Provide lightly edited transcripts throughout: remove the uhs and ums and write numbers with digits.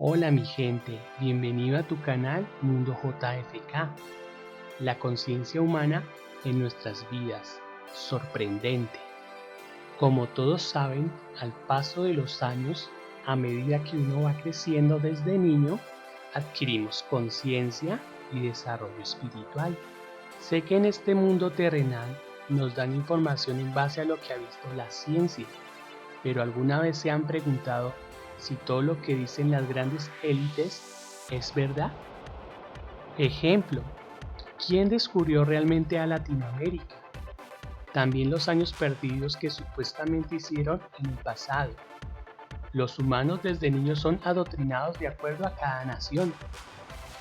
Hola mi gente, bienvenido a tu canal Mundo JFK, la conciencia humana en nuestras vidas, sorprendente. Como todos saben, al paso de los años, a medida que uno va creciendo desde niño, adquirimos conciencia y desarrollo espiritual. Sé que en este mundo terrenal nos dan información en base a lo que ha visto la ciencia, pero ¿alguna vez se han preguntado si todo lo que dicen las grandes élites es verdad? Ejemplo, ¿quién descubrió realmente a Latinoamérica? También los años perdidos que supuestamente hicieron en el pasado. Los humanos desde niños son adoctrinados de acuerdo a cada nación.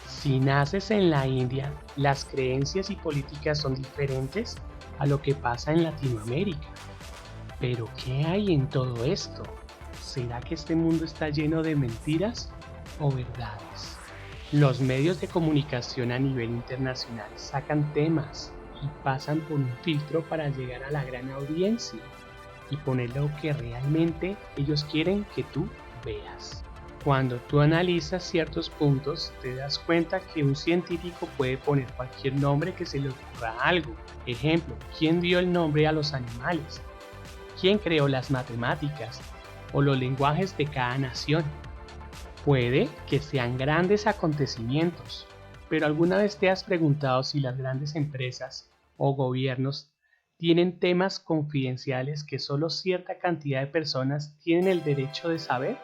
Si naces en la India, las creencias y políticas son diferentes a lo que pasa en Latinoamérica. Pero ¿qué hay en todo esto? ¿Será que este mundo está lleno de mentiras o verdades? Los medios de comunicación a nivel internacional sacan temas y pasan por un filtro para llegar a la gran audiencia y poner lo que realmente ellos quieren que tú veas. Cuando tú analizas ciertos puntos, te das cuenta que un científico puede poner cualquier nombre que se le ocurra a algo. Ejemplo, ¿quién dio el nombre a los animales? ¿Quién creó las matemáticas o los lenguajes de cada nación? Puede que sean grandes acontecimientos, pero ¿alguna vez te has preguntado si las grandes empresas o gobiernos tienen temas confidenciales que solo cierta cantidad de personas tienen el derecho de saber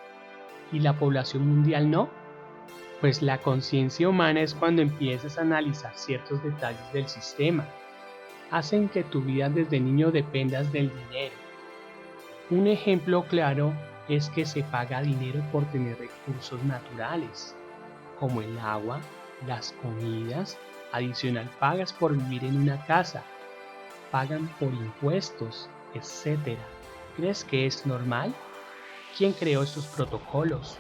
y la población mundial no? Pues la conciencia humana es cuando empiezas a analizar ciertos detalles del sistema. Hacen que tu vida desde niño dependas del dinero. Un ejemplo claro es que se paga dinero por tener recursos naturales, como el agua, las comidas, adicional pagas por vivir en una casa, pagan por impuestos, etc. ¿Crees que es normal? ¿Quién creó estos protocolos?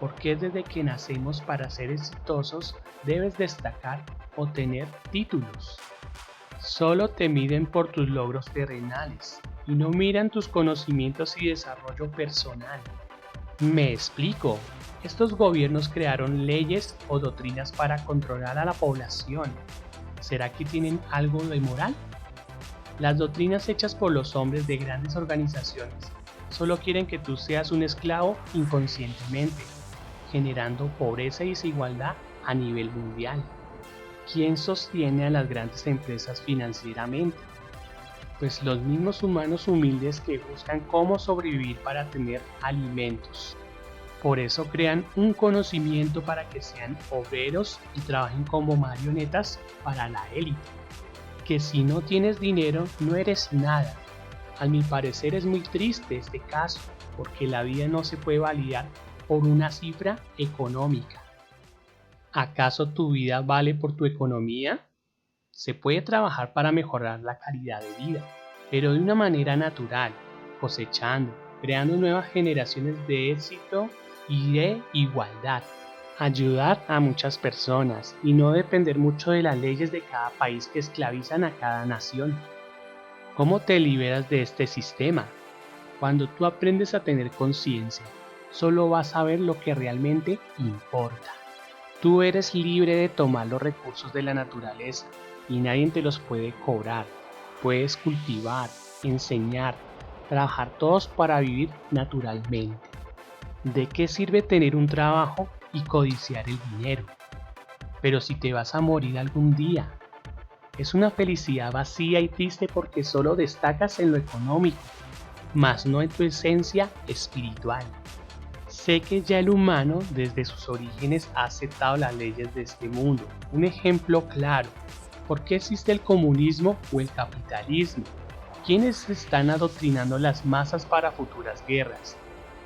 ¿Por qué desde que nacemos para ser exitosos debes destacar o tener títulos? Solo te miden por tus logros terrenales y no miran tus conocimientos y desarrollo personal. Me explico. Estos gobiernos crearon leyes o doctrinas para controlar a la población. ¿Será que tienen algo de moral? Las doctrinas hechas por los hombres de grandes organizaciones solo quieren que tú seas un esclavo inconscientemente, generando pobreza y desigualdad a nivel mundial. ¿Quién sostiene a las grandes empresas financieramente? Pues los mismos humanos humildes que buscan cómo sobrevivir para tener alimentos. Por eso crean un conocimiento para que sean obreros y trabajen como marionetas para la élite. Que si no tienes dinero no eres nada. A mi parecer es muy triste este caso, porque la vida no se puede validar por una cifra económica. ¿Acaso tu vida vale por tu economía? Se puede trabajar para mejorar la calidad de vida, pero de una manera natural, cosechando, creando nuevas generaciones de éxito y de igualdad. Ayudar a muchas personas y no depender mucho de las leyes de cada país que esclavizan a cada nación. ¿Cómo te liberas de este sistema? Cuando tú aprendes a tener conciencia, solo vas a ver lo que realmente importa. Tú eres libre de tomar los recursos de la naturaleza y nadie te los puede cobrar. Puedes cultivar, enseñar, trabajar todos para vivir naturalmente. ¿De qué sirve tener un trabajo y codiciar el dinero? Pero si te vas a morir algún día, es una felicidad vacía y triste porque solo destacas en lo económico, mas no en tu esencia espiritual. Sé que ya el humano desde sus orígenes ha aceptado las leyes de este mundo. Un ejemplo claro. ¿Por qué existe el comunismo o el capitalismo? ¿Quiénes están adoctrinando las masas para futuras guerras?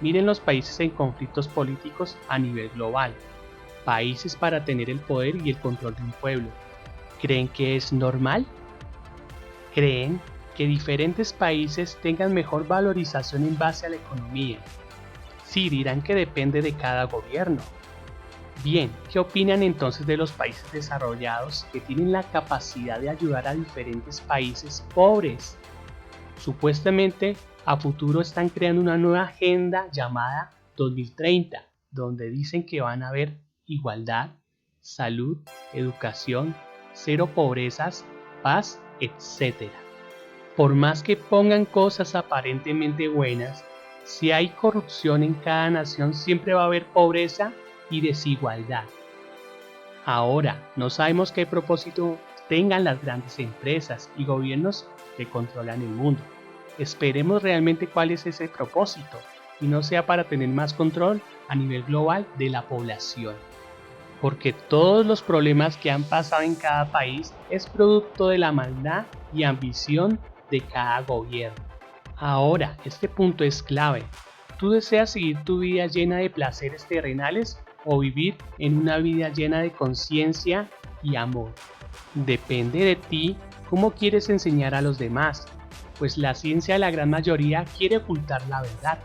Miren los países en conflictos políticos a nivel global. Países para tener el poder y el control de un pueblo. ¿Creen que es normal? ¿Creen que diferentes países tengan mejor valorización en base a la economía? Sí, dirán que depende de cada gobierno. Bien, ¿qué opinan entonces de los países desarrollados que tienen la capacidad de ayudar a diferentes países pobres? Supuestamente, a futuro están creando una nueva agenda llamada 2030. donde dicen que van a haber igualdad, salud, educación, cero pobrezas, paz, etc. Por más que pongan cosas aparentemente buenas, si hay corrupción en cada nación siempre va a haber pobreza y desigualdad. Ahora, no sabemos qué propósito tengan las grandes empresas y gobiernos que controlan el mundo. Esperemos realmente cuál es ese propósito y no sea para tener más control a nivel global de la población. Porque todos los problemas que han pasado en cada país es producto de la maldad y ambición de cada gobierno. Ahora, este punto es clave. ¿Tú deseas seguir tu vida llena de placeres terrenales o vivir en una vida llena de conciencia y amor? Depende de ti cómo quieres enseñar a los demás, pues la ciencia la gran mayoría quiere ocultar la verdad.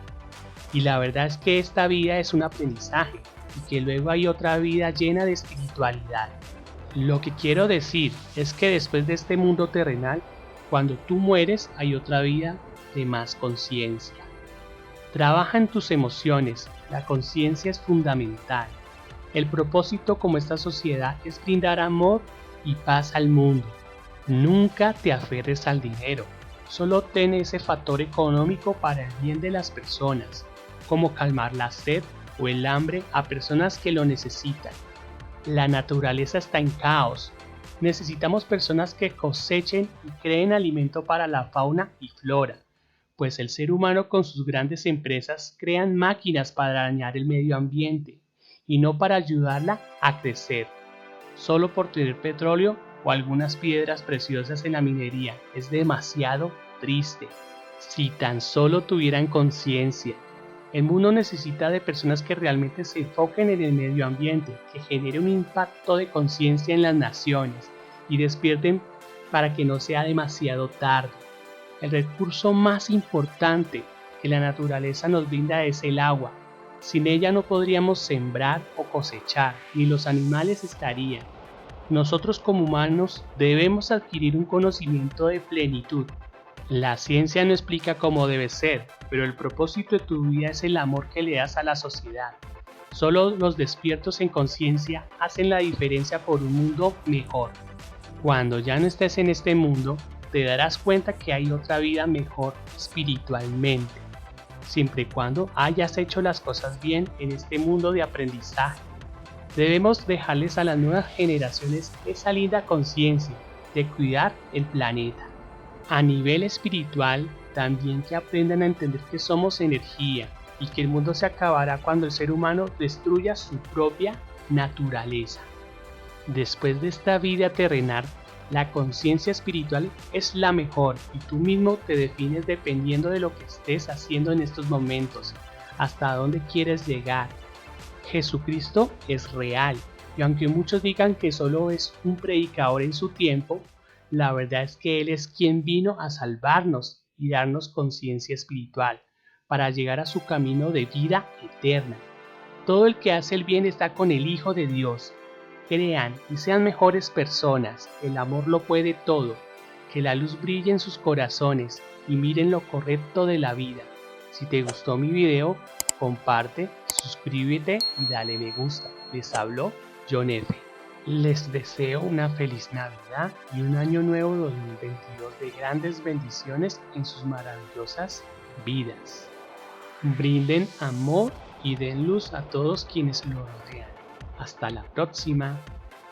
Y la verdad es que esta vida es un aprendizaje y que luego hay otra vida llena de espiritualidad. Lo que quiero decir es que después de este mundo terrenal, cuando tú mueres hay otra vida de más conciencia. Trabaja en tus emociones, la conciencia es fundamental. El propósito como esta sociedad es brindar amor y paz al mundo. Nunca te aferres al dinero, solo ten ese factor económico para el bien de las personas, como calmar la sed o el hambre a personas que lo necesitan. La naturaleza está en caos. Necesitamos personas que cosechen y creen alimento para la fauna y flora, pues el ser humano con sus grandes empresas crean máquinas para dañar el medio ambiente y no para ayudarla a crecer. Solo por tener petróleo o algunas piedras preciosas en la minería es demasiado triste. Si tan solo tuvieran conciencia. El mundo necesita de personas que realmente se enfoquen en el medio ambiente, que genere un impacto de conciencia en las naciones y despierten para que no sea demasiado tarde. El recurso más importante que la naturaleza nos brinda es el agua. Sin ella no podríamos sembrar o cosechar, ni los animales estarían. Nosotros como humanos debemos adquirir un conocimiento de plenitud. La ciencia no explica cómo debe ser, pero el propósito de tu vida es el amor que le das a la sociedad. Solo los despiertos en conciencia hacen la diferencia por un mundo mejor. Cuando ya no estés en este mundo, te darás cuenta que hay otra vida mejor espiritualmente, siempre y cuando hayas hecho las cosas bien en este mundo de aprendizaje. Debemos dejarles a las nuevas generaciones esa linda conciencia de cuidar el planeta. A nivel espiritual, también que aprendan a entender que somos energía y que el mundo se acabará cuando el ser humano destruya su propia naturaleza. Después de esta vida terrenal, la conciencia espiritual es la mejor y tú mismo te defines dependiendo de lo que estés haciendo en estos momentos, hasta dónde quieres llegar. Jesucristo es real y aunque muchos digan que solo es un predicador en su tiempo, la verdad es que Él es quien vino a salvarnos y darnos conciencia espiritual para llegar a su camino de vida eterna. Todo el que hace el bien está con el Hijo de Dios. Crean y sean mejores personas, el amor lo puede todo, que la luz brille en sus corazones y miren lo correcto de la vida. Si te gustó mi video, comparte, suscríbete y dale me gusta. Les habló John F. Les deseo una feliz Navidad y un año nuevo 2022 de grandes bendiciones en sus maravillosas vidas. Brinden amor y den luz a todos quienes lo rodean. Hasta la próxima.